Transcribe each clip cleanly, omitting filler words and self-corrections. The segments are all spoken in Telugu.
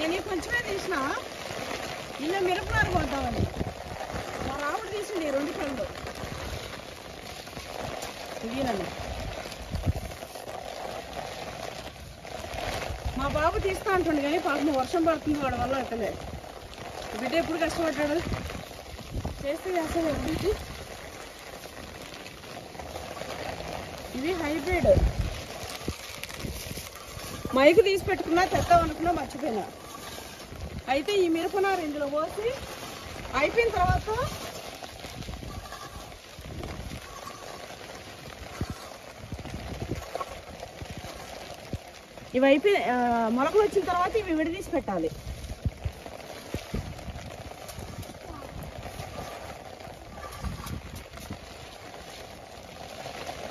నేను ఈ కొంచెమే తీసిన ఇలా మిరపనారు కొద్దామని మా రాముడు తీసింది 2 కళ్ళు ఇదేనండి. మా బాబు తీస్తా అంటుండే కానీ పాపం వర్షం పడుతుంది వాడి వల్ల అక్కలే. బిడ్డ ఎప్పుడు కష్టపడ్డాడు చేస్తే చేస్తాడు ఎవరికి. ఇవి హైబ్రిడ్. మైకు తీసి పెట్టుకున్నా తెద్దాం అనుకున్నా మర్చిపోయినా. అయితే ఈ మిరపనారు ఇందులో పోసి అయిపోయిన తర్వాత ఇవి అయిపోయి మొలకలు వచ్చిన తర్వాత ఇవి విడదీసి పెట్టాలి.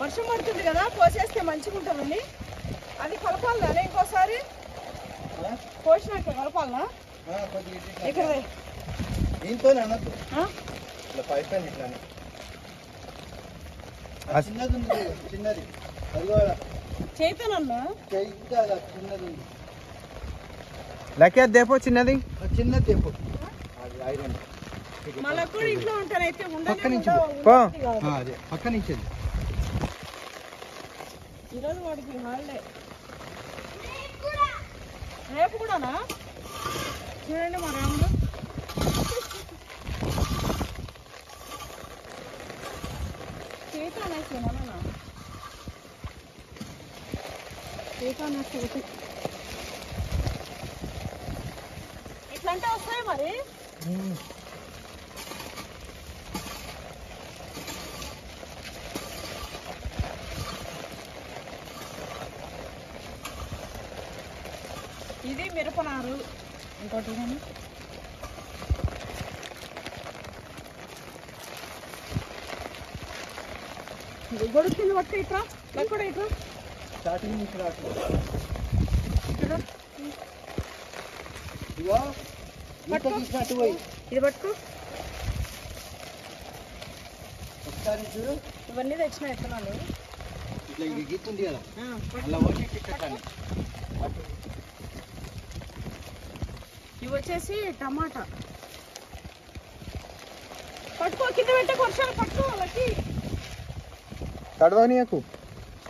వర్షం పడుతుంది కదా పోసేస్తే మంచిగా ఉంటుందండి. అది కలపాలనా ఇంకోసారి పోసినాక కలపాలనా ఇక్కడ దీంతో అనొద్దు చిన్నది చేతనన్నా చిన్నది లెక్క దేపో చిన్నది చిన్నది దేపో మళ్ళీ కూడా ఇంట్లో ఉంటారైతే పక్క నుంచి పక్క నుంచి ఈరోజు వాడికి హాలిడే. రేపు కూడానా? చూడండి మా రాముడు చేతనేసేనా చేతనేస్తే ఇట్లంటే వస్తాయి మరి. ఇది మిరపనారు. ఇంకోటి కానీ గొడుగుతుంది పట్టు ఇట్రా కూడా ఇట్రా స్టార్టింగ్ నుంచి ఇది పట్టుకో. ఒకసారి చూడు ఇవన్నీ తెచ్చిన విత్తనాలు ఇట్లా గీతుంది కదా అలా ఇవి వచ్చేసి టమాటా. పట్టుకో కింద పెట్టే వర్షాలు పట్టుకో వాళ్ళకి తడవనీయకు.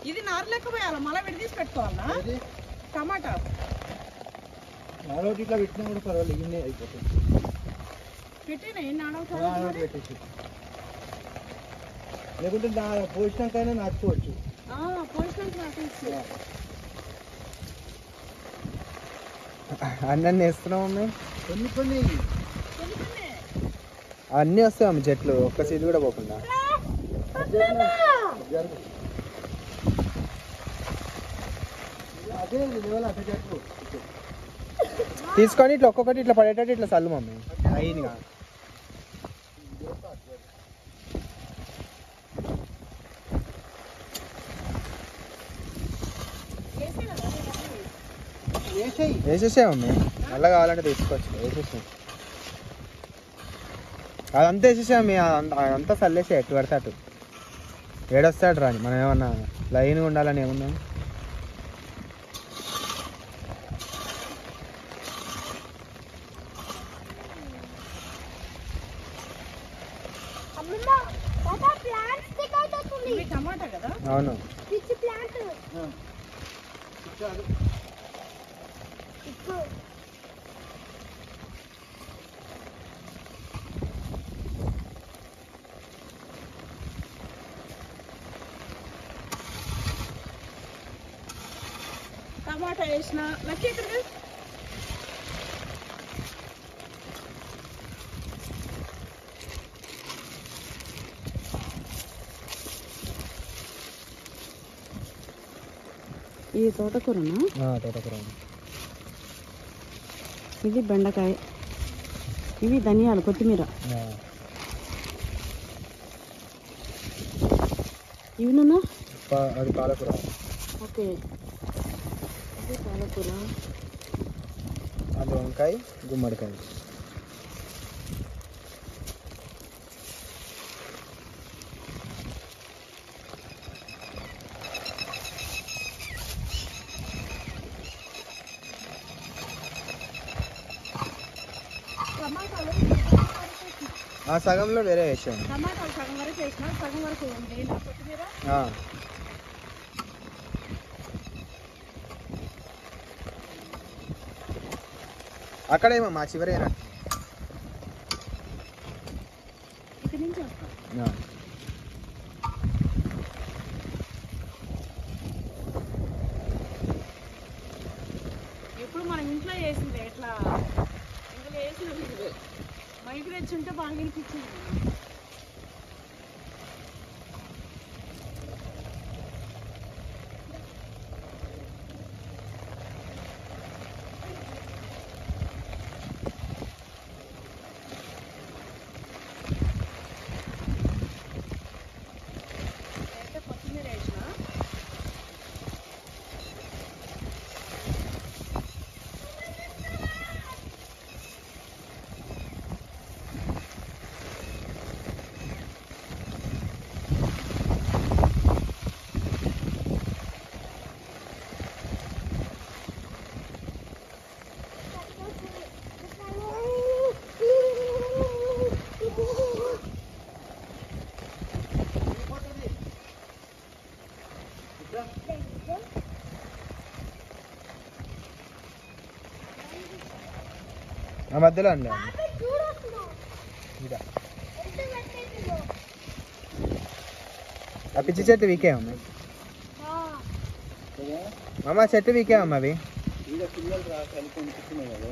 ఇది నారు లెక్క పోయాలి మళ్ళీ విడదీసి పెట్టుకోవాలా. టమాటా నాలో ఇట్లా పెట్టినా కూడా పర్వాలేదు ఇన్ని అయిపోతుంది. పెట్టినా పెట్టేసి లేకుంటే పోసినాకైనా నాటుకోవచ్చు. పోసినాక నాటేసి అన్నీ వేస్తున్నావు అమ్మాయి. కొన్ని అన్నీ వస్తాయి అమ్మ చెట్లు ఒక్క సీడ్ కూడా పోకుండా. అదే లెవెల్ అట్లా చెట్లు తీసుకొని ఇట్లా ఒక్కొక్కటి ఇట్లా పడేటట్టు ఇట్లా చల్లు మమ్మీ అయిందిగా. వేసేసే మమ్మీ మళ్ళీ కావాలంటే తీసుకోవచ్చు. వేసేసాం అదంతా వేసేసామి అదంతా చల్లేసే ఎట్టు పడితే అటు ఏడొస్తాడు రాని. మనం ఏమన్నా లైన్గా ఉండాలని ఏమున్నాం. టమాటా కదా అవును టమాటా వేసిన లక్కీ ఇక్కడ ఇది తోటకూరనా? తోటకూర. ఇది బెండకాయ. ఇవి ధనియాలు కొత్తిమీర. ఇవినా అది పాలకూర. ఓకే ఇది పాలకూర. అది వంకాయ గుమ్మడికాయ. టమాటాలు సగంలో వేరే వేసాను. టమాటాలు సగం వరకు వేసిన, సగం వరకు ఉంది కొత్తిమీర. అక్కడేమో మా చివరేనా ఇక్కడి నుంచి వస్తాం. ఎప్పుడు మనం ఇంట్లో వేసింది ఎట్లా ఇందులో వేసినప్పుడు మైక్ తెచ్చి ఉంటే బాగా వినిపించింది. కొత్తిమీర వేసిన ఆ మధ్యలో అండి ఆ పిచ్చి చెట్టు వీకే అమ్మ. మామ చెట్టు వీకే అమ్మ అవి. పిల్లలు రా కలిపి కూర్చున్నాయి కదా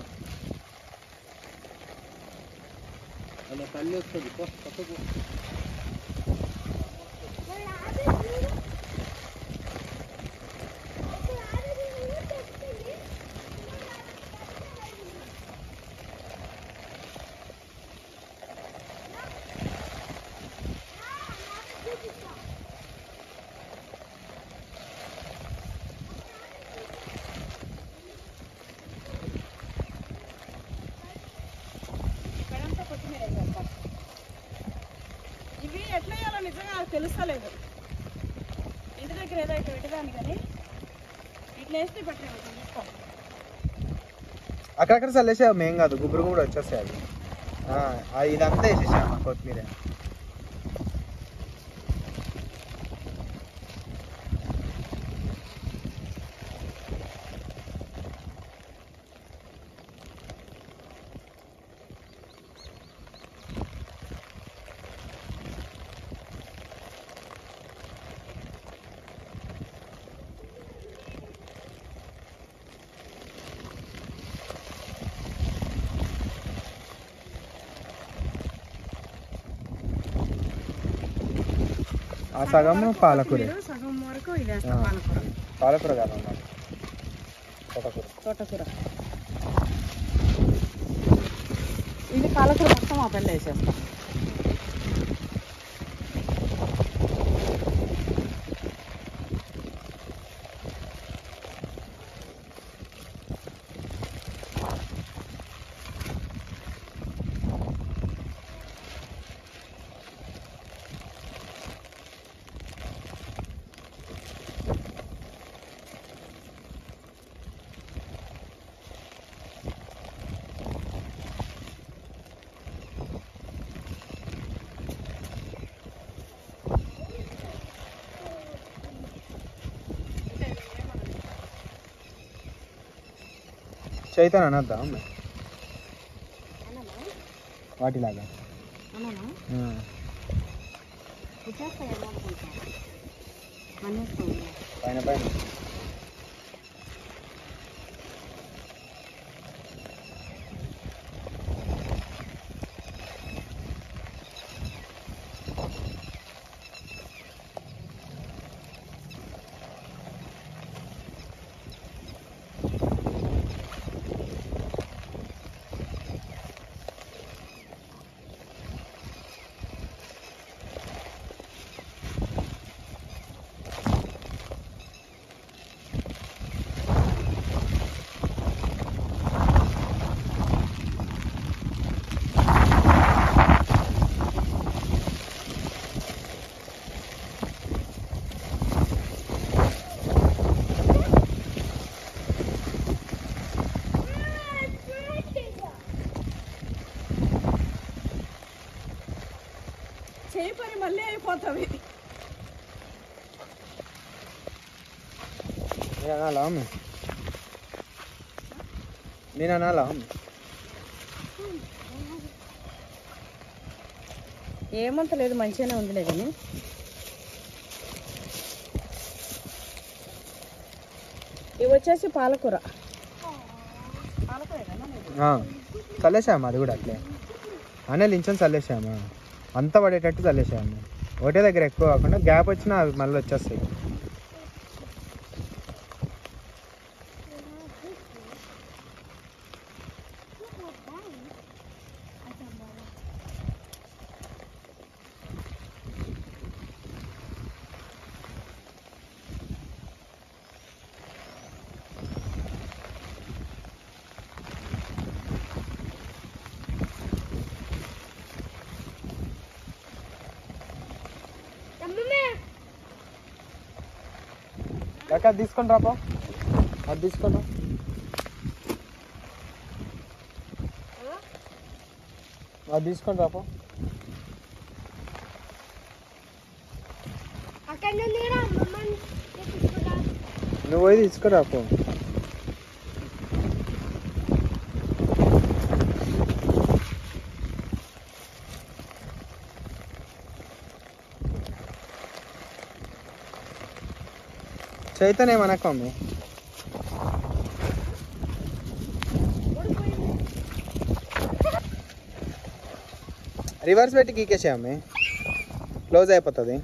అలా తల్లి వస్తుంది పక్కకు. ఇవి ఎట్లా వేయాలో నిజంగా తెలుస్తలేదు. ఇంటి దగ్గర ఏదో ఇట్లా పెట్టేదాన్ని కానీ ఇట్లా వేస్తే బెటర్ చూస్తాం. అక్కడక్కడ చల్లేసావు మేం కాదు, గుబురు కూడా వచ్చేస్తాయి అది. ఇదంతా వేసేసాము కొత్తిమీర. ఆ సగము పాలకూర, సగం వరకు ఇది వేస్తాం. పాలకూర పాలకూర కాదమ్మా, తోటకూర. తోటకూర ఇది పాలకూర మొత్తం ఆ పెళ్ళి వేసేస్తాం. చైతన్ అనద్దా వాటిలాగా పైన పైన అవుతాయి. నేను అనాలా ఏమంత లేదు, మంచిగానే ఉందిలే. కానీ ఇవి వచ్చేసి పాలకూర. చల్లేసాము అది కూడా అట్లే అనే లించని చల్లేసాము. అంతా పడేటట్టు చల్లేసాము. ఒకటే దగ్గర ఎక్కువ కాకుండా గ్యాప్ వచ్చినా అవి మళ్ళీ వచ్చేస్తాయి. అది తీసుకొని రాపో, అది తీసుకొని రా. అది తీసుకొని రాపో. నువ్వు పోయి తీసుకురాపో. చైతన్య ఏమనక మమ్మీ. రివర్స్ పెట్టి గీకేసే అమ్మి, క్లోజ్ అయిపోతుంది.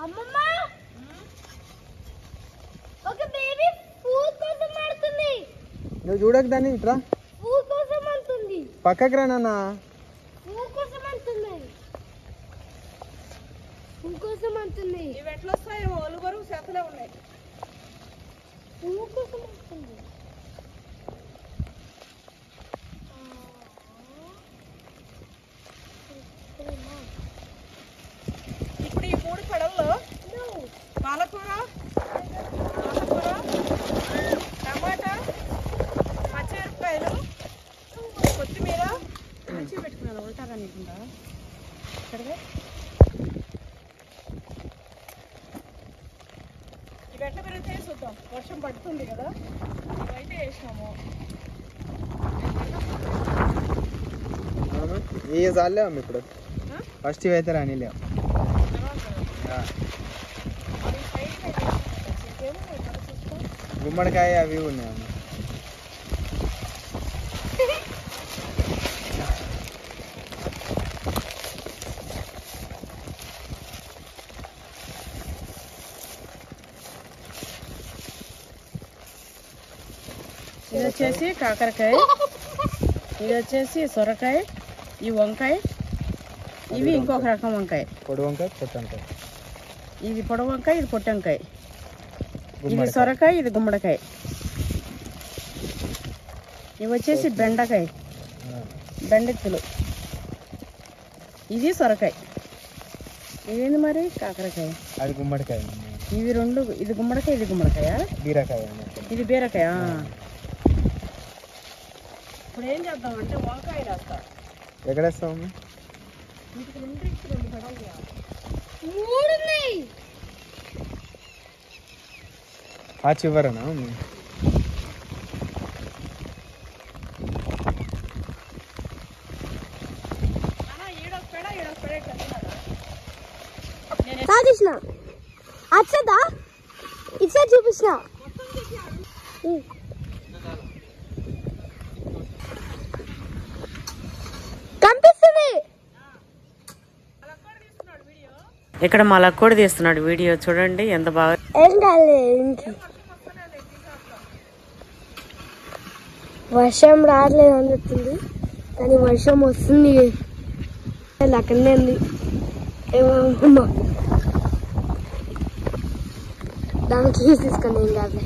అమ్మమ్మ ఒక బేబీ ఫుడ్ కోసం ఆడుతుంది. నువ్వు చూడక దాన్ని ఇట్రా, ఫుడ్ కోసం అంటుంది. పక్కకి రా నాన్న. ఫుడ్ కోసం అంటుంది. ఫుడ్ కోసం అంటుంది. ఇవి ఎట్లా వస్తాయి? ఒళ్ళు వరకు చేతలే ఉన్నాయి. ఫుడ్ కోసం అంటుంది. ఇప్పుడు ఈ 3 కడల్లో పాలకూర, టమాటా, పచ్చిమిరపకాయలు, కొత్తిమీర మంచిగా పెట్టుకున్నాను. ఉంటాగా నీకుండా ఇక్కడికి ఇవి ఎట్లా పెరుగుతాయి చూద్దాం. వర్షం పడుతుంది కదా, ఇవైతే వేసినాము. ఇవి చాలే అమ్మ. ఇప్పుడు ఫస్ట్ ఇవి అయితే రానిలేవు. గుమ్మడికాయ అవి ఉన్నాయమ్మ. ఇది వచ్చేసి కాకరకాయ, ఇది వచ్చేసి సొరకాయ, ఈ వంకాయ, ఇవి ఇంకొక రకం వంకాయ. పొడి వంకాయ, పొట్టి వంకాయ. ఇది పొడవు వంకాయ, ఇది పొట్టి వంకాయ. ఇది సొరకాయ, ఇది గుమ్మడికాయ. ఇవి వచ్చేసి బెండకాయ, బెండెత్తులు. ఇది సొరకాయ. ఇదేంది మరి కాకరకాయ, అది గుమ్మడికాయ. ఇవి 2. ఇది గుమ్మడికాయ, ఇది గుమ్మడికాయ, బీరకాయ, ఇది బీరకాయ. ఇప్పుడు ఏం చేద్దామంటే వంకాయ రాస్తా. ఎక్కడ వేస్తావు? వీటికి 2 పడాలి. 3 ఉన్నాయి. ఆ చివరనా? చూపించిన అచ్చదా ఇట్లా చూపించిన ఇక్కడ మా లక్కోడు తీస్తున్నాడు వీడియో చూడండి ఎంత బాగా. వర్షం రావట్లేదు అని చెప్తుంది కానీ వర్షం వస్తుంది. అక్కడనే ఉంది ఏమో దానికి తీసుకొని ఏం కాదు.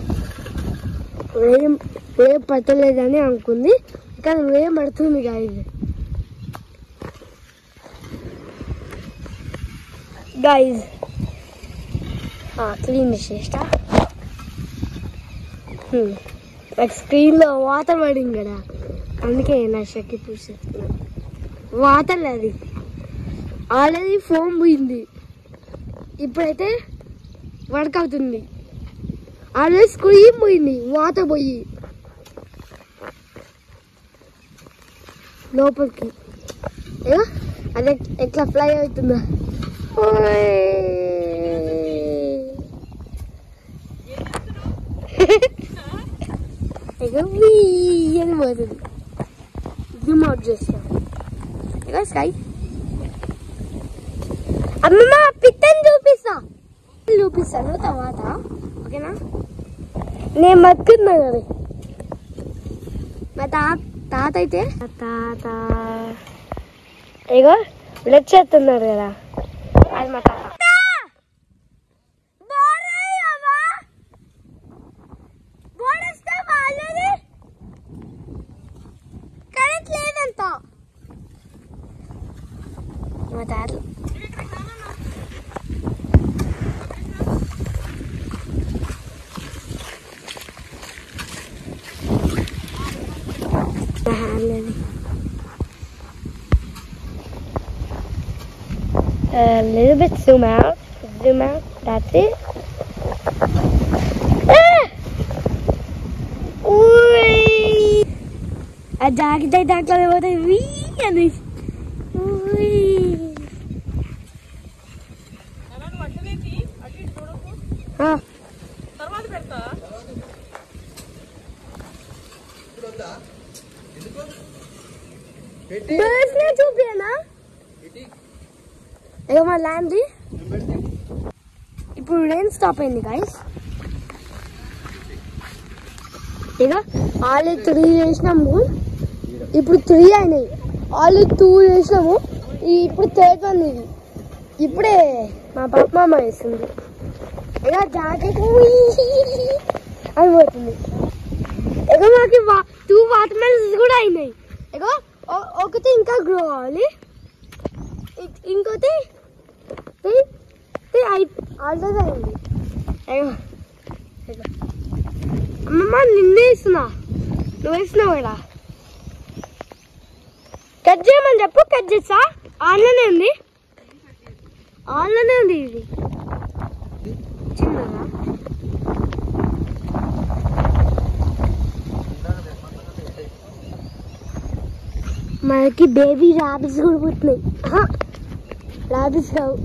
వేయం పట్టలేదని అనుకుంది కానీ వేయం పడుతుంది గాయస్. గాయస్ క్లీన్ చేసేస్తా. నాకు స్క్రీన్లో వాటర్ పడింది కదా అందుకే నా షక్కి పూసేస్తున్నాను. వాటర్ అది ఆల్రెడీ ఫోమ్ పోయింది, ఇప్పుడైతే వర్క్ అవుతుంది. ఆల్రెడీ స్క్రీన్ పోయింది వాటర్ పోయి లోపలికి. అదే ఎట్లా ఫ్లై అవుతుందా అని పోతుంది. జూమ్ అవుట్ చేస్తాం స్కై. అమ్మమ్మ పిట్టని చూపిస్తాను తర్వాత ఓకేనా. నేను మక్కున్నా కదా మా తాత అయితే తాత ఇగో బ్లడ్ చేస్తున్నారు కదా అది మా తాత. మా తాత a little bit zoom out, that's it. A jacket దాంట్లో పోతే వీ అని చూపియనా ఇక మా ల్యాండ్. ఇప్పుడు రెయిన్ స్టాప్ అయింది గైస్. ఇక ఆల్రెడీ 3 చేసినాము, ఇప్పుడు 3 అయినాయి. ఆల్రెడీ 2 చేసినాము, ఇప్పుడు 3rd one ఇది. ఇప్పుడే మా పాప మామ వేస్తుంది. ఇక జాకెట్ అని పోతుంది. ఇక మాకు 2 వాటర్ మెలన్స్ కూడా అయినాయి. ఇక ఒకటి ఇంకా గ్రో అవ్వాలి, ఇంకోటి ఆల్రెడీ అయింది. అమ్మమ్మ నిన్నే ఇస్తున్నా, నువ్వు వేసినావు కదా. కట్ చేయమని చెప్పు, కట్ చేస్తా. ఆన్లోనే ఉంది ఇది చిన్నదా. మనకి బేబీ ర్యాబిట్స్ కూడా పుట్టినాయి. ర్యాబిట్స్ కావు,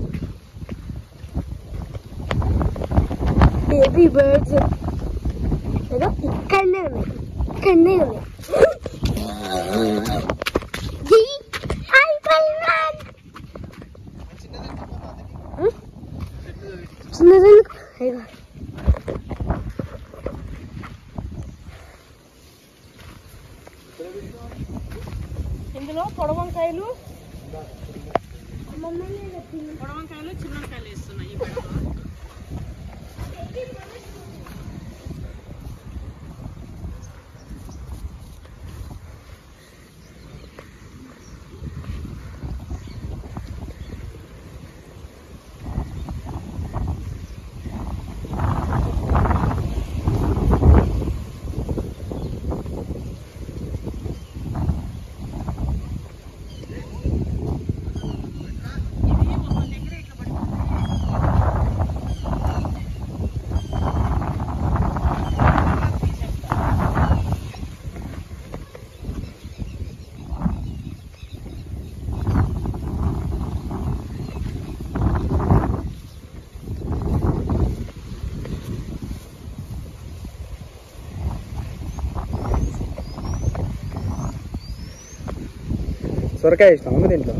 బేబీ బర్డ్స్. ఇక్కడనే ఉన్నాయి. చిన్నదెందుకు ఇందులో పొడవంకాయలు చిన్నకాయలు వేస్తున్నాయి. సొరకాయ ఇష్టం దీంట్లో.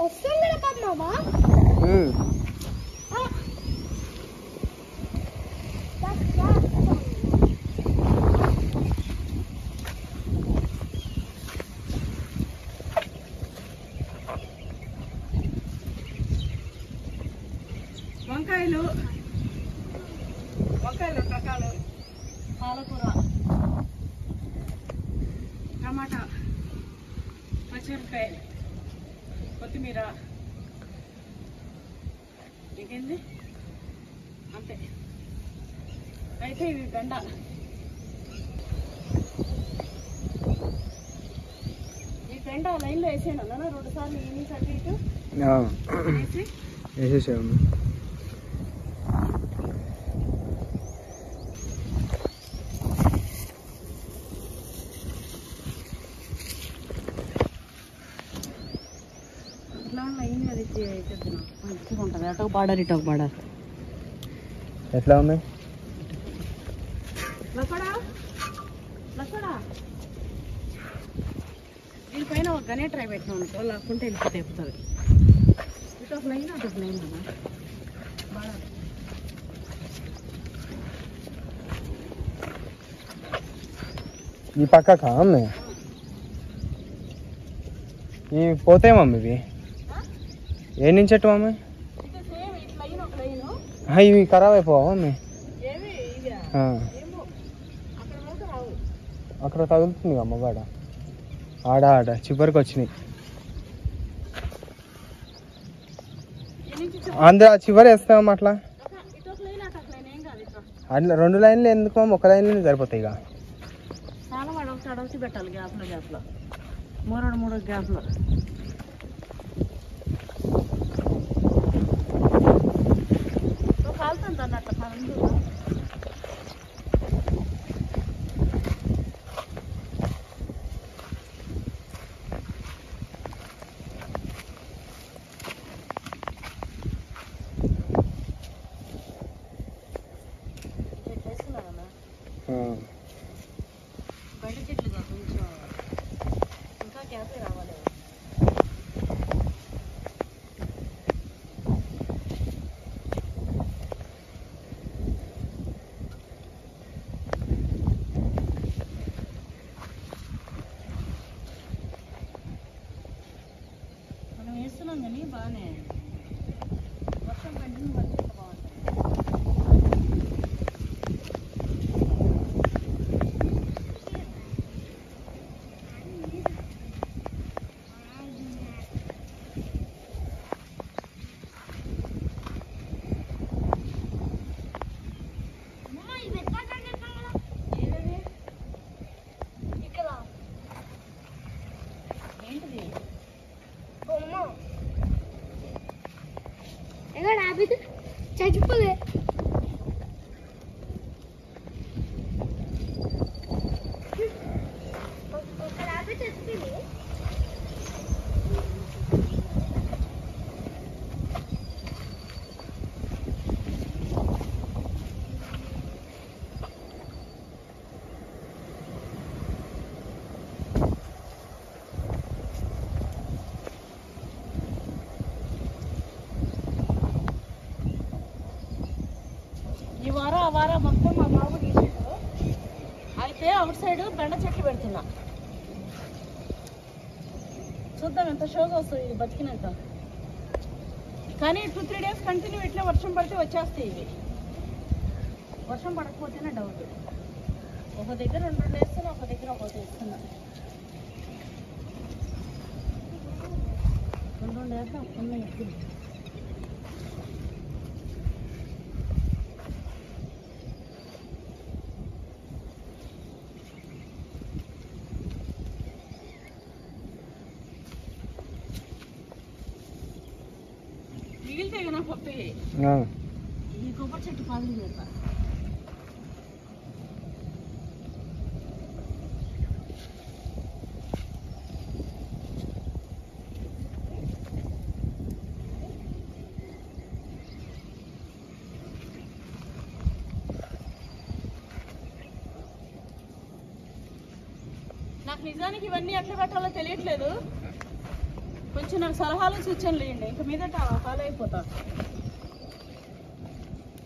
వస్తుంది మామ. వంకాయలు రకాలు, పాలకూర, టమాటా, పచ్చిమిరపకాయ, కొత్తిమీర, ఇంకేంది అంతే. అయితే ఇవి బెండ, ఈ బెండ లైన్లో వేసాను అన్న 2 సార్లు ఈవినింగ్ అటు ఇటు వేసి వేసేసాము. ఉంటుంది. అటొక బార్డర్ ఇటొక బార్డర్. ఎట్లా ఉన్నాయి? దీనిపైన ఒక గనే ట్రై పెట్టినాం అనుకో, లేకుంటే వెళ్ళిపోతే అయిపోతుంది. ఇటొక లైన్ అటొక లైన్ అన్న బార్డర్. ఈ పక్క మమ్మీ ఇవి పోతాయి మమ్మీ. ఇవి ఏ నుంచి ఎట్టు మమ్మీ? ఇవి ఖరాబ్ అయిపోవా మమ్మీ? అక్కడ తగులుతుంది అమ్మ గాడ. ఆడ చివరికి వచ్చినాయి. అందరూ ఆ చివరి వేస్తాం అట్లా. అట్లా 2 లైన్లు ఎందుకు? ఒక లైన్లో సరిపోతాయి. ఇక చాలా అడవసి పెట్టాలి గ్యాప్లో 3 గ్యాప్లో. కాలుతుంది అన్నట్టు పండు. బయట చెట్లుగా కొంచెం ఇంకా గ్యాపే రావాలి. మనం వేస్తున్నాం కానీ బాగానే వర్షం కంటిన్యూ పడితే బాగుంటుంది. చచ్చిపోలే. ఈ వారం ఆ వారం మొత్తం మా బాబు తీసాడు. అయితే అవుట్ సైడ్ బెండ చెట్లు పెడుతున్నా. చూద్దాం ఎంత షోగా వస్తుంది ఇది బతికినాక. కానీ 2-3 డేస్ కంటిన్యూ ఇట్లా వర్షం పడితే వచ్చేస్తాయి ఇవి. వర్షం పడకపోతేనే డౌట్. ఒక దగ్గర 2 వేస్తున్నా, ఒక దగ్గర ఒకటి వేస్తున్నా. 2 వేస్తాం ఉన్నాయి ఎక్కువ. మిగిలితే కదా పప్పి ఈ కొబ్బరి చెట్టు పాలు చేస్తా. నాకు నిజానికి ఇవన్నీ ఎట్లా పెట్టాలో తెలియట్లేదు. కొంచెం నాకు సలహాలు సూచనలు ఇవ్వండి, ఇంకా మీదట ఫాలో అయిపోతా.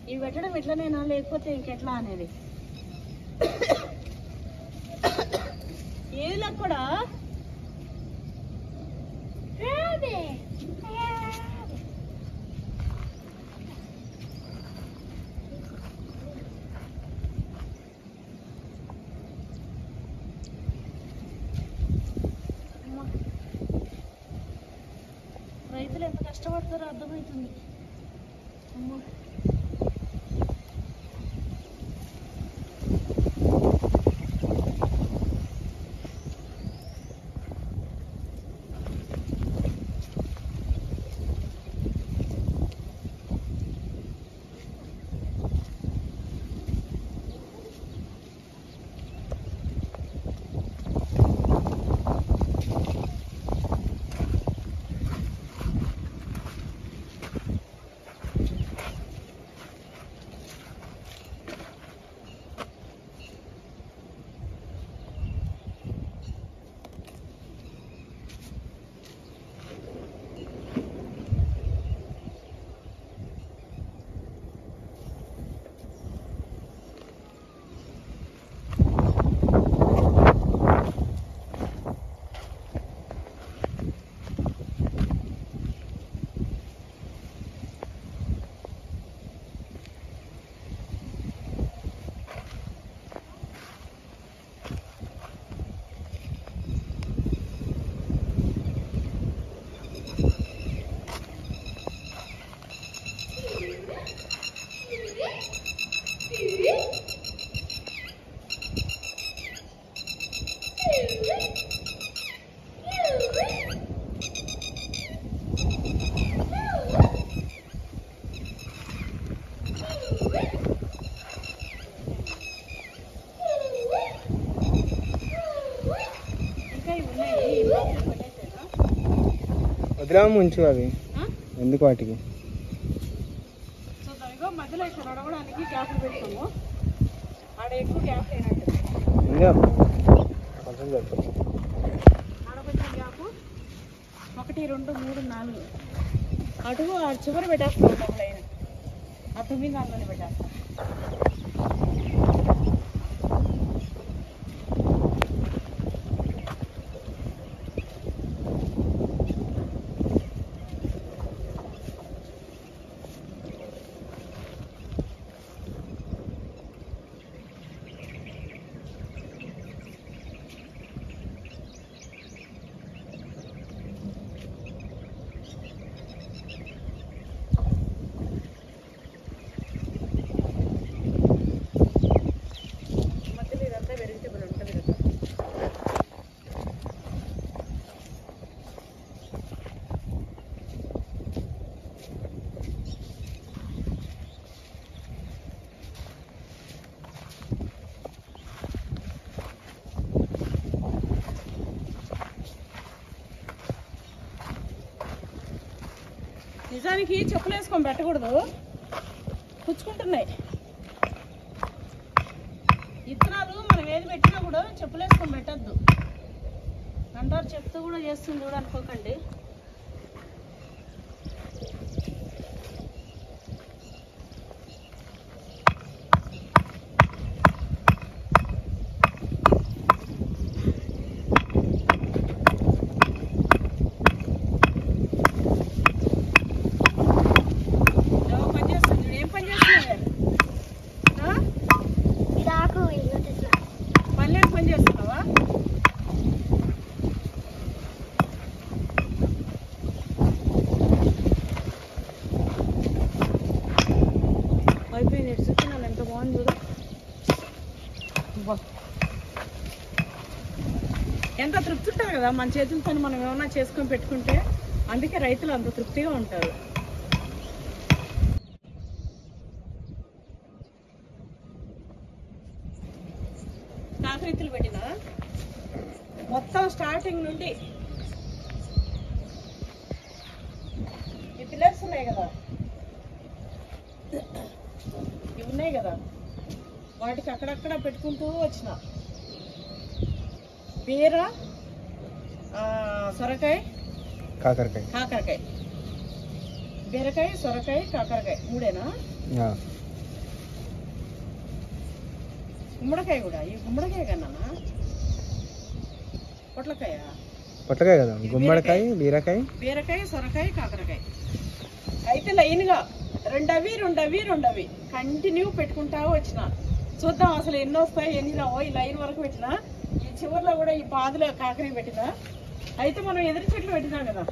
ఇవి పెట్టడం ఎట్లనైనా లేకపోతే ఇంకెట్లా అనేది. ఏదిలో కూడా రైతులు ఎంత కష్టపడతారో అర్థమవుతుంది. అమ్మో వదిలేమో ఉంచు అవి ఎందుకు వాటికి. సో దానికో మధ్యలో ఇక్కడ నడవడానికి గ్యాప్లు పెడతాము. ఆడ ఎక్కువ గ్యాప్ అయినట్టు ఇంకా కొంచెం సరిపోతుంది. ఆడ కొంచెం గ్యాప్ 1 2 3 4 అటు ఆ చివరి పెట్టేస్తాం. డబుల్ అయిన ఆ 9 దాంట్లోనే పెట్టేస్తాం. నిజానికి చెప్పులు వేసుకొని పెట్టకూడదు, పుచ్చుకుంటున్నాయి ఇత్తనాలు. మనం ఏది పెట్టినా కూడా చెప్పులు వేసుకొని పెట్టద్దు అంటారు. చెప్తూ కూడా చేస్తుంది కూడా అనుకోకండి. ఎంత తృప్తి ఉంటుంది కదా మన చేతులతో మనం ఏమన్నా చేసుకొని పెట్టుకుంటే. అందుకే రైతులు అంత తృప్తిగా ఉంటారు. కాకరీతులు పెట్టిన మొత్తం స్టార్టింగ్ నుండి ఈ పిల్లర్స్ ఉన్నాయి కదా, ఇవి ఉన్నాయి కదా, వాటికి అక్కడక్కడ పెట్టుకుంటూ వచ్చిన బీర, సొరకాయ, కాకరకాయ. కాకరకాయ, బీరకాయ, సొరకాయ, కాకరకాయ, మూడేనా? గుమ్మడికాయ కూడా. ఈ గుమ్మడికాయ కన్నా పొట్లకాయ కదా, గుమ్మడికాయ, బీరకాయ, బీరకాయ, సొరకాయ, కాకరకాయ. అయితే లైన్గా రెండవి కంటిన్యూ పెట్టుకుంటా వచ్చిన. చూద్దాం అసలు ఎన్ని వస్తాయి ఎన్ని రావో. ఈ లైన్ వరకు పెట్టినా, ఈ చివరిలో కూడా ఈ పాదులో కాకరకాయ పెట్టినా. అయితే మనం ఎదురు చెట్లు పెట్టినాం కదా,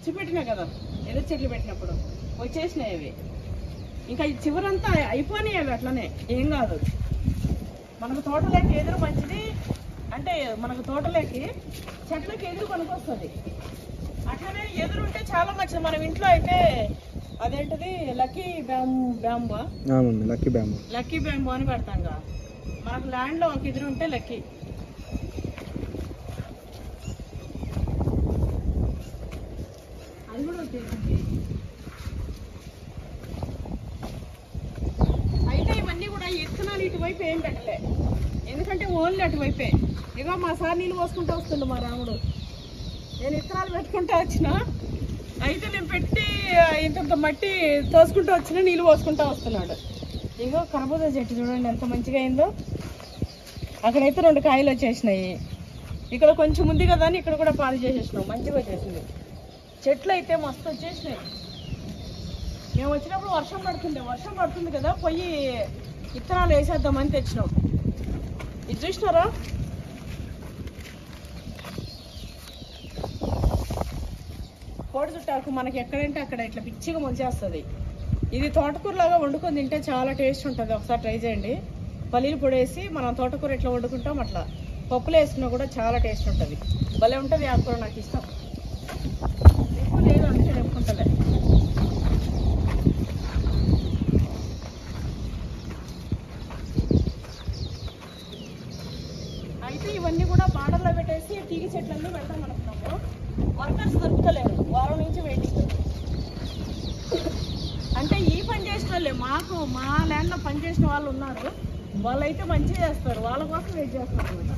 చూపెట్టినా కదా, ఎదురు చెట్లు పెట్టినప్పుడు వచ్చేసినాయి అవి. ఇంకా ఈ చివరంతా అయిపోయినాయి అవి. అట్లనే ఏం కాదు. మనకు తోటలోకి ఎదురు మంచిది అంటే, మనకు తోటలోకి చెట్లకి ఎదురు పనికొస్తుంది. అట్లనే ఎదురు ఉంటే చాలా మంచిది. మనం ఇంట్లో అయితే అదేంటిది లక్కీ బ్యాంబు అని పెడతాం కదా. మనకు ల్యాండ్లో ఒక ఎదురు ఉంటే లక్కీ. అది కూడా వచ్చేసింది. అయితే ఇవన్నీ కూడా ఎత్తునాలు ఇటువైపు ఏం పెట్టలే, ఎందుకంటే ఓన్లీ అటువైపే. ఇక మా సార్ నీళ్ళు పోసుకుంటూ వస్తుండు మా రాముడు. నేను ఇత్తనాలు పెట్టుకుంటూ వచ్చిన. అయితే నేను పెట్టి ఇంత మట్టి తోసుకుంటూ వచ్చిన, నీళ్ళు పోసుకుంటూ వస్తున్నాడు. ఇగో కర్బూజా చెట్టు చూడండి ఎంత మంచిగా అయిందో. అక్కడైతే 2 కాయలు వచ్చేసినాయి. ఇక్కడ కొంచెం ఉంది కదా అని ఇక్కడ కూడా పాలు చేసేసినాం. మంచిగా వచ్చేసింది. చెట్లు అయితే మస్తు వచ్చేసినాయి. మేము వచ్చినప్పుడు వర్షం పడుతుంది కదా, పోయి విత్తనాలు వేసేద్దామని తెచ్చినాం. ఇది చూసినారా? కోడి చుట్టాకు మనకి ఎక్కడంటే అక్కడ ఇట్లా పిచ్చిగా మొలిచేస్తుంది. ఇది తోటకూరలాగా వండుకొని తింటే చాలా టేస్ట్ ఉంటుంది. ఒకసారి ట్రై చేయండి. పల్లీలు పొడి వేసి మనం తోటకూర ఎట్లా వండుకుంటాం అట్లా పప్పులు వేసుకున్నా కూడా చాలా టేస్ట్ ఉంటుంది. భలే ఉంటుంది. ఆకుకూర నాకు ఇష్టం. ఎక్కువ లేదు అంటే చెప్పుకుంటలే. అయితే ఇవన్నీ కూడా బార్డర్లో పెట్టేసి తీగ చెట్లన్నీ పెడతాం అనుకున్నాము. వర్కర్స్ దొరుకుతలేరు. వారం నుంచి వెయిటింగ్. అంటే ఈ పని చేసిన వాళ్ళే, మాకు మా ల్యాండ్లో పని చేసిన వాళ్ళు ఉన్నారు. వాళ్ళైతే మంచిగా చేస్తారు. వాళ్ళ కోసం వెయిట్ చేస్తారు అనమాట.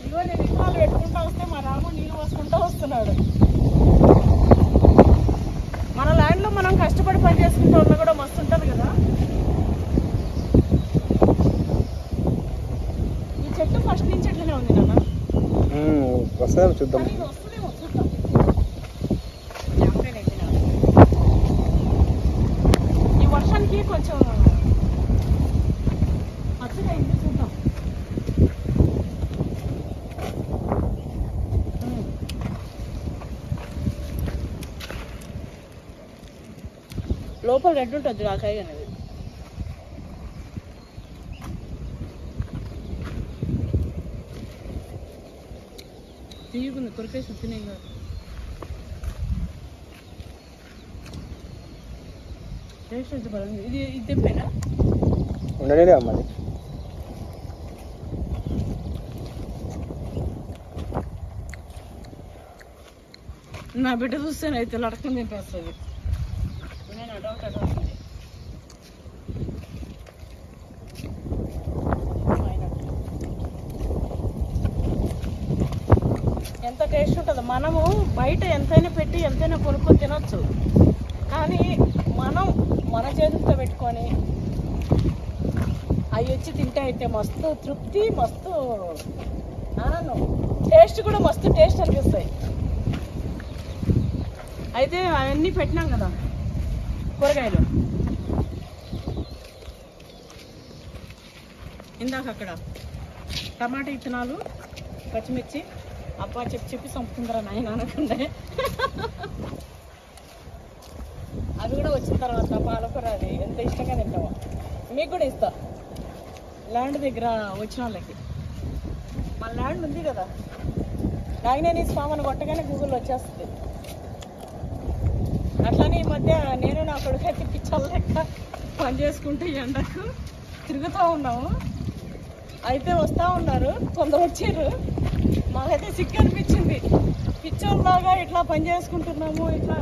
ఇదిగో నేను విత్తనాలు పెట్టుకుంటా వస్తే మా రాము నీళ్ళు పోసుకుంటూ వస్తున్నాడు. మన ల్యాండ్లో మనం కష్టపడి పని చేసుకుంటూ ఉన్నా కూడా మస్తు ఉంటుంది కదా. ఈ చెట్టు ఫస్ట్ నుంచి ఎట్లనే ఉంది నాన్న. వస్తుంది చూద్దాం. వస్తుందేమో చూద్దాం. ఈ వర్షానికి కొంచెం పచ్చగా అయింది. చూద్దాం. లోపల రెడ్ ఉంటుంది ఆ కాయ అనేది. తీయకుంది కొరికేసి తినేం కాదు. టేస్ట్ వచ్చి పడింది. ఇది తెప్పేనా ఉండలే అమ్మది. నా బిడ్డ చూస్తేనైతే లడకం తింపేస్తుంది. నేను డౌట్ అడుగుతుంది. ఎంత టేస్ట్ ఉంటుందో. మనము బయట ఎంతైనా పెట్టి ఎంతైనా కొనుక్కొని తినొచ్చు, కానీ మనం మన చేతులతో పెట్టుకొని అవి వచ్చి తింటే అయితే మస్తు తృప్తి, మస్తు ఆనందం. టేస్ట్ కూడా మస్తు టేస్ట్ అనిపిస్తాయి. అయితే అవన్నీ పెట్టినాం కదా కూరగాయలు. ఇందాక అక్కడ టమాటా విత్తనాలు, పచ్చిమిర్చి. అబ్బా చెప్పి చంపుతుందరా నాయన అనకుండే. అవి కూడా వచ్చిన తర్వాత పాలకూర అది ఎంత ఇష్టంగా తింటామో. మీకు కూడా ఇస్తా ల్యాండ్ దగ్గర వచ్చిన వాళ్ళకి. మన ల్యాండ్ ఉంది కదా, నాగినేని స్వామిని కొట్టగానే గూగుల్లో వచ్చేస్తుంది. అట్లానే ఈ మధ్య నేను నా కొడుకు అయితే పిచ్చల లెక్క పని చేసుకుంటూ ఎండకు తిరుగుతూ ఉన్నాము. అయితే వస్తూ ఉన్నారు కొందరు వచ్చారు. మాకైతే సిగ్గు అనిపించింది. పిచ్చోళ్ళలాగా ఇట్లా పని చేసుకుంటున్నాము ఇట్లా.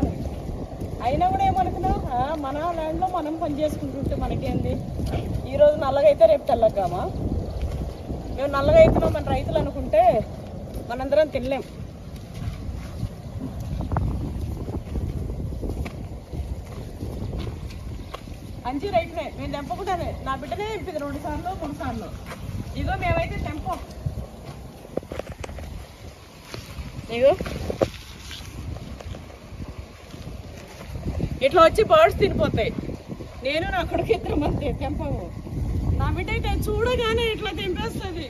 అయినా కూడా ఏమనుకున్నాం, మన ల్యాండ్లో మనం పని చేసుకుంటుంటే మనకేంది. ఈరోజు నల్లగైతే రేపు తెల్లగామా. మేము నల్లగా అవుతున్నాం మన రైతులు అనుకుంటే మనందరం తినలేం. అంజీర్ రైతులే మేము తెంపకుండానే, నా బిడ్డనే తెంపింది 2 సార్లు 3 సార్లు. ఇగో మేమైతే తెంపం. ఇగో ఇట్లా వచ్చి బర్డ్స్ తినిపోతాయి. నేను నా కొడుకు 2 మంది తెంపము. నా బిడ్డ అయితే చూడగానే ఇట్లా తెంపేస్తుంది,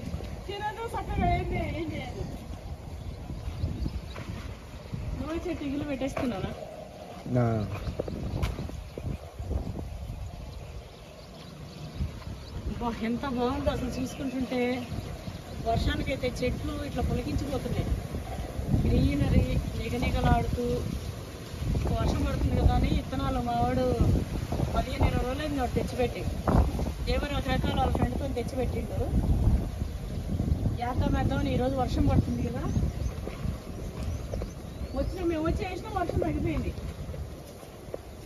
తినదు చక్కగా. ఏం చేయదు. నువ్వు చెట్టు ఇగులు పెట్టేస్తున్నానా? ఎంత బాగుందో అసలు చూసుకుంటుంటే. వర్షానికైతే చెట్లు ఇట్లా పొలిగించిపోతున్నాయి, గ్రీనరీ నిగనిగలాడుతూ. వర్షం పడుతుంది కదా అని విత్తనాలు మావాడు 15-20 రోజులైంది వాడు తెచ్చిపెట్టి. ఏమైనా రకరకాల వాళ్ళ ఫ్రెండ్తో తెచ్చిపెట్టిండు. మేద్దామని ఈరోజు వర్షం పడుతుంది కదా, మేము వచ్చి వేసిన వర్షం పడిపోయింది.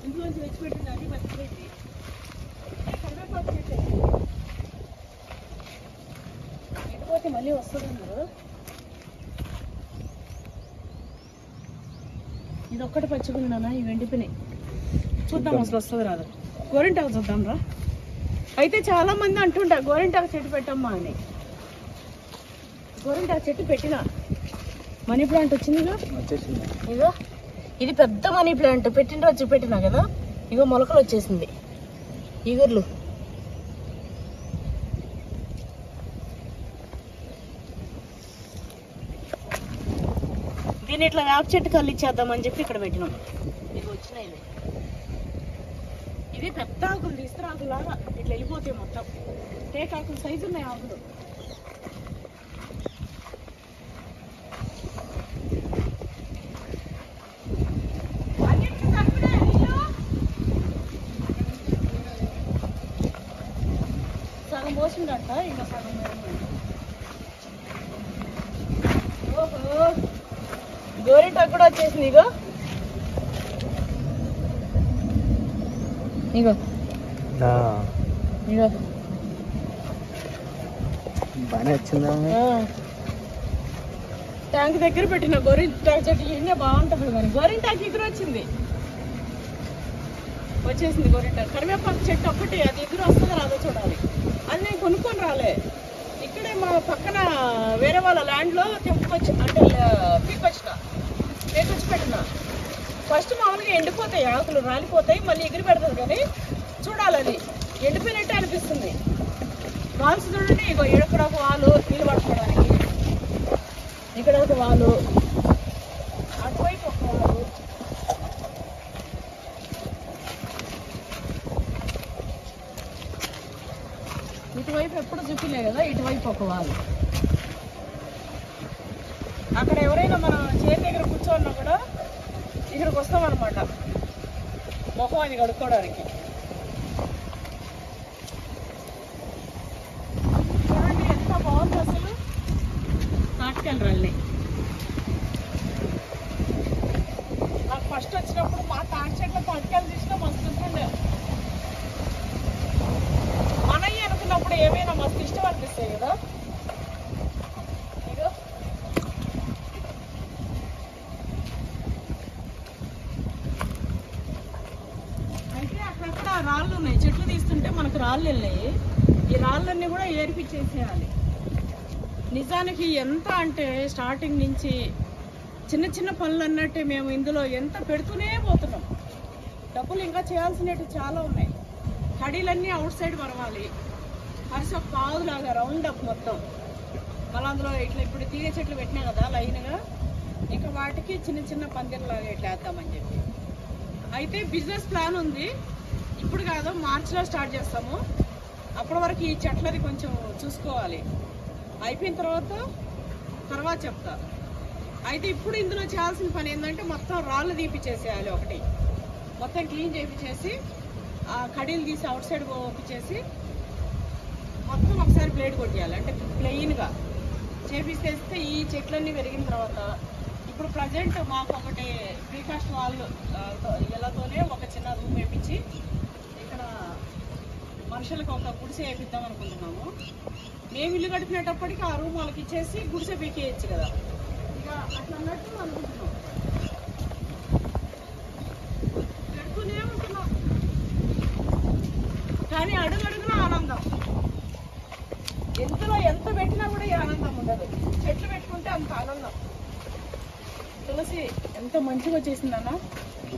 ఇంట్లోంచి తెచ్చిపెట్టింది అది బతికిపోయింది. కరివేపాకు చెట్టు ఎండిపోతే మళ్ళీ వస్తుంది మీరు. ఇది ఒక్కటి పచ్చిగుండానా, ఇవి ఎండిపోయినాయి. చూద్దాం అసలు వస్తుంది రాదు. గోరింటాకు చూద్దాం రా. అయితే చాలా మంది అంటుంటారు గోరింటాకు చెట్టు పెట్టమ్మా అని. గోరింటాకు చెట్టు పెట్టినా మనీ ప్లాంట్ వచ్చిందిగా. ఇగో ఇది పెద్ద మనీ ప్లాంట్, పెట్టిన రోజు పెట్టినా కదా. ఇగో మొలకలు వచ్చేసింది, ఇగుర్లు. దీన్ని ఇట్లా వేప చెట్టు కల్లిచ్చేద్దామని చెప్పి ఇక్కడ పెట్టినాం. ఇది వచ్చినాయి. ఇది పెద్ద ఆకులు, ఇస్తరాకులు లాగా ఇట్లా వెళ్ళిపోతాయి మొత్తం. టేకాకులు సైజు ఉన్నాయి ఆకులు. సగం పోసిందంట, ఇంకా సగం. ఓహో గోరింటాకు కూడా వచ్చేసింది. ఇగో ఇగో ఇగో బాగా వచ్చిందా? ట్యాంక్ దగ్గర పెట్టిన గోరింటాకు చెట్టు ఇన్నే బాగుంటుంది కానీ గోరింటాకు ఎదురు వచ్చేసింది గోరింటాకు. కరివేపాకు చెట్టు ఒక్కటి అది ఎదురు వస్తుందో రాదో చూడాలి. అది నేను కొనుక్కొని రాలే, ఇక్కడే మా పక్కన వేరే వాళ్ళ ల్యాండ్లో తెంపుకొచ్చి అంటే పీకొచ్చి పెట్టిన. ఫస్ట్ మామూలుగా ఎండిపోతాయి ఆకులు, రాలిపోతాయి, మళ్ళీ ఎగిరి పెడతారు కానీ చూడాలి అది ఎండిపోయినట్టే అనిపిస్తుంది. వాల్స్ చూడండి. ఇగో ఇక్కడ ఒక వాలు నీళ్ళు పట్టుకోవడానికి, ఇక్కడ ఒక వాలు, అటువైపు ఒక వాలు. ఇటువైపు ఎప్పుడు చూపిలే కదా, ఇటువైపు ఒక వాలు. అక్కడ ఎవరైనా మనం చేతి దగ్గర కూర్చోన్నా కూడా ఇక్కడికి వస్తామన్నమాట మొహం అది కడుక్కోవడానికి. చూడండి ఎంత బాగుంది అసలు. తాటికెళ్ళరాళ్ళి నాకు ఫస్ట్ వచ్చినప్పుడు మా తాటి చెట్ల తాటికెళ్ళి తీసినా మస్తు ఉంటుండే. మనయ్య అనుకున్నప్పుడు ఏమైనా మస్తు ఇష్టం అనిపిస్తాయి కదా. ఇగో అయితే అక్కడక్కడ రాళ్ళు ఉన్నాయి, చెట్లు తీస్తుంటే మనకు రాళ్ళు వెళ్ళాయి. ఈ రాళ్ళన్నీ కూడా ఏర్పిచ్చేసేయాలి. నిజానికి ఎంత అంటే స్టార్టింగ్ నుంచి చిన్న చిన్న పనులు అన్నట్టే మేము ఇందులో ఎంత పెడుతూనే పోతున్నాం. డబ్బులు ఇంకా చేయాల్సినవి చాలా ఉన్నాయి. కడీలన్నీ అవుట్ సైడ్ పరవాలి, పరిసి ఒక పావులాగా రౌండ్ అప్ మొత్తం. మళ్ళీ అందులో ఇట్లా ఇప్పుడు తీగ చెట్లు పెట్టినా కదా లైన్గా, ఇంకా వాటికి చిన్న చిన్న పందిర్లాగా ఇట్లా వేద్దామని చెప్పి. అయితే బిజినెస్ ప్లాన్ ఉంది. ఇప్పుడు కాదు, మార్చిలో స్టార్ట్ చేస్తాము. అప్పటి వరకు ఈ చెట్లది కొంచెం చూసుకోవాలి. అయిపోయిన తర్వాత చెప్తా. అయితే ఇప్పుడు ఇందులో చేయాల్సిన పని ఏంటంటే మొత్తం రాళ్ళు తీపిచ్చేసేయాలి. ఒకటి మొత్తం క్లీన్ చేయించేసి ఆ కడీలు తీసి అవుట్ సైడ్ పంపించేసి మొత్తం ఒకసారి ప్లేట్ కొట్టేయాలి. అంటే ప్లెయిన్గా చేపిస్తే ఈ చెట్లన్నీ పెరిగిన తర్వాత ఇప్పుడు ప్రజెంట్ మాకు ఒకటి ప్రీకాస్ట్ వాళ్ళు ఇళ్లతోనే ఒక చిన్న రూమ్ వేయించి ఇక్కడ మనుషులకు ఒక గుడిసె వేపిద్దాం అనుకుంటున్నాము. మేము ఇల్లు కట్టుకునేటప్పటికి ఆ రూమ్ వాళ్ళకి ఇచ్చేసి గుడిసె పీకేయచ్చు కదా, ఇక అట్లా అన్నట్టు అనుకుంటున్నాం. పెడుతూనే ఉంటున్నాం కానీ అడుగడుగున ఆనందం. ఎంతలో ఎంత పెట్టినా కూడా ఈ ఆనందం ఉండదు. చెట్లు పెట్టుకుంటే అంత ఆనందం. తులసి ఎంత మంచిగా వచ్చేసిందన్న,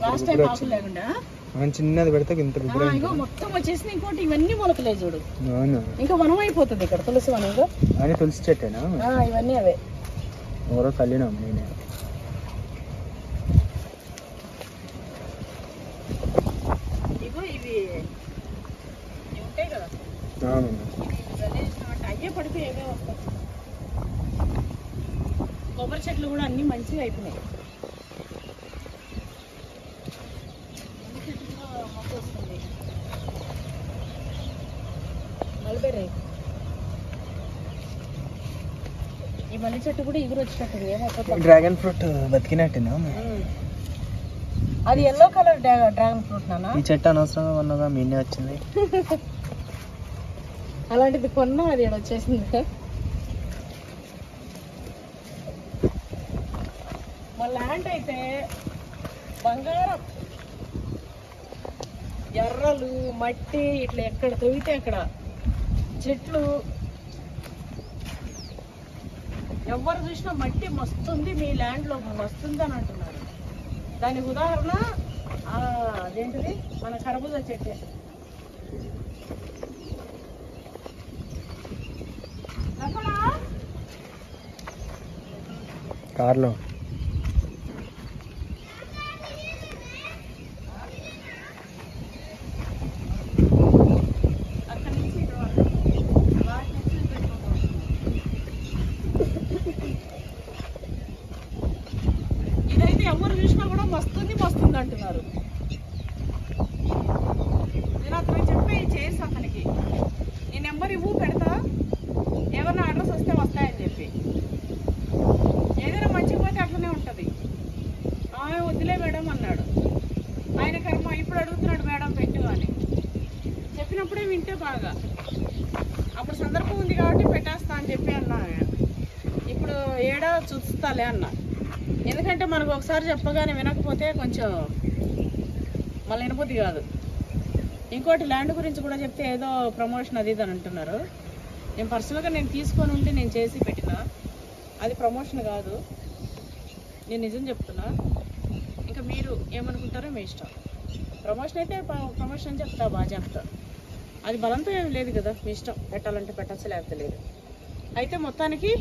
లాస్ట్ టైం ఆకులు లేకుండా చిన్నది పెడితే ఇంత ఇగో మొత్తం వచ్చేసింది. ఇంకోటి ఇవన్నీ మొలకలే చూడు, అవును ఇంకా వనం అయిపోతుంది ఇక్కడ తులసి వనం. ఇగో అని తులసి చెట్టేనా? ఇవన్నీ అవే. ఎవరో తల్లినాం నేనే. ఇగో ఇవి ఉంటాయి కదా, అవును అంటే అయ్యే పడిపోయి ఏవే వస్తాయి. కొబ్బరి చెట్లు కూడా అన్ని మంచిగా అయిపోయినాయి. మొక్క వస్తుంది మల్బెర్రీ. ఈ మల్లి చెట్టు కూడా ఎగురు వచ్చినట్టుంది, ఏమైపోతుంది. డ్రాగన్ ఫ్రూట్ బతికినట్టేనా? అది ఎల్లో కలర్ డ్రాగన్ ఫ్రూట్ నానా. ఈ చెట్టు అనవసరంగా కొన్నగా మీనే వచ్చింది. అలాంటిది కొన్నా అది వచ్చేసింది. మా ల్యాండ్ అయితే బంగారం, ఎర్రలు మట్టి ఇట్లా ఎక్కడ తవ్వితే అక్కడ చెట్లు. ఎవరు చూసినా మట్టి మస్తుంది మీ ల్యాండ్లో మస్తుంది అని అంటున్నారు. దానికి ఉదాహరణ అదేంటిది మన కర్బూజా చెట్టే. కార్లో అక్కడి నుంచి ఇదైతే ఎవరు చూసినా కూడా మస్తుంది మస్తుంది అంటున్నారు. నేను అతనికి చెప్పి చేసి అతనికి నీ నెంబర్ ఇవ్వు పెడతా, ఏమన్నా అడ్రస్ వస్తే వస్తాయని చెప్పి. ఏదైనా మంచిగా పోతే అట్లనే ఉంటుంది. ఆమె వద్దులే మేడం అన్నాడు. ఆయన కర్మ ఇప్పుడు అడుగుతున్నాడు మేడం పెట్టు అని. చెప్పినప్పుడే వింటే బాగా. అప్పుడు సందర్భం ఉంది కాబట్టి పెట్టేస్తా అని చెప్పి అన్నా. ఇప్పుడు ఏడా చూస్తాలే అన్నా. ఎందుకంటే మనకు ఒకసారి చెప్పగానే వినకపోతే కొంచెం మళ్ళీ వినబుద్ధి కాదు. ఇంకోటి ల్యాండ్ గురించి కూడా చెప్తే ఏదో ప్రమోషన్ అది ఇది అని అంటున్నారు. నేను పర్సనల్గా నేను తీసుకొని ఉంటే నేను చేసి పెట్టిన, అది ప్రమోషన్ కాదు, నేను నిజం చెప్తున్నా. ఇంకా మీరు ఏమనుకుంటారో మీ ఇష్టం. ప్రమోషన్ అయితే ప్రమోషన్ అని చెప్తా, బాగా చెప్తా. అది బలంతో ఏమి లేదు కదా, మీ ఇష్టం. పెట్టాలంటే పెట్టచ్చు, లేకపోతే లేదు. అయితే మొత్తానికి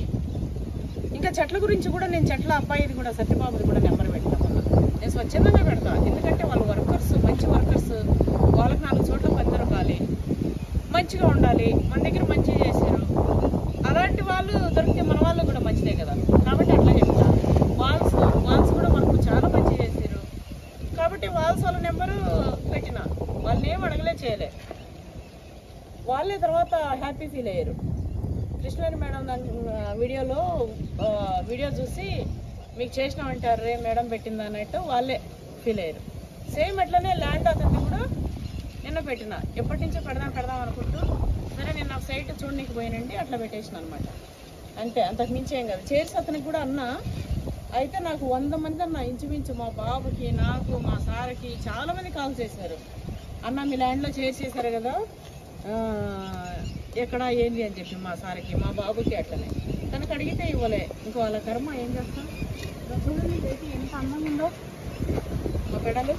ఇంకా చెట్ల గురించి కూడా నేను చెట్ల అబ్బాయిది కూడా సత్యబాబుది కూడా నెంబర్ పెట్టామన్నా. నేను స్వచ్ఛందంగా పెడతాను. ఎందుకంటే వాళ్ళు వర్కర్స్, మంచి వర్కర్స్, వాళ్ళకి 4 చోట్ల పని దొరకాలి, మంచిగా ఉండాలి, మన దగ్గర మంచిగా చేశారు. అలాంటి వాళ్ళు దొరికితే మన వాళ్ళు కూడా మంచిదే కదా. కాబట్టి అట్లా చెప్తా. వాల్స్ కూడా మనకు చాలా మంచి చేశారు కాబట్టి వాల్స్ వాళ్ళ నెంబరు పెట్టిన. వాళ్ళని ఏం అడగలే, చేయలే. వాళ్ళే తర్వాత హ్యాపీ ఫీల్ అయ్యారు. కృష్ణవేణి మేడం దాని వీడియో చూసి మీకు చేసినామంటారు రే మేడం పెట్టింది అన్నట్టు వాళ్ళే ఫీల్ అయ్యారు. సేమ్ అట్లనే ల్యాండ్ అతన్ని కూడా నిన్న పెట్టిన. ఎప్పటి నుంచో పెడదాం అనుకుంటూ సరే నిన్న సైట్ చూడడానికి పోయినండి, అట్లా పెట్టేసిన అనమాట. అంతే, అంతకు మించి ఏం కాదు. చేర్స్ అతనికి కూడా అన్నా. అయితే నాకు 100 మంది అన్న ఇంచుమించు, మా బాబుకి, నాకు, మా సార్కి చాలామంది కాల్ చేశారు. అన్న మీ ల్యాండ్లో చేశారు కదా, ఎక్కడ ఏంది అని చెప్పి మా సార్కి, మా బాబుకి అట్లనే. తనకు అడిగితే ఇవ్వలే. ఇంకా వాళ్ళ కర్మ ఏం చేస్తాం. చూడండి ఎంత అందంగా ఉందో మా పెడలు.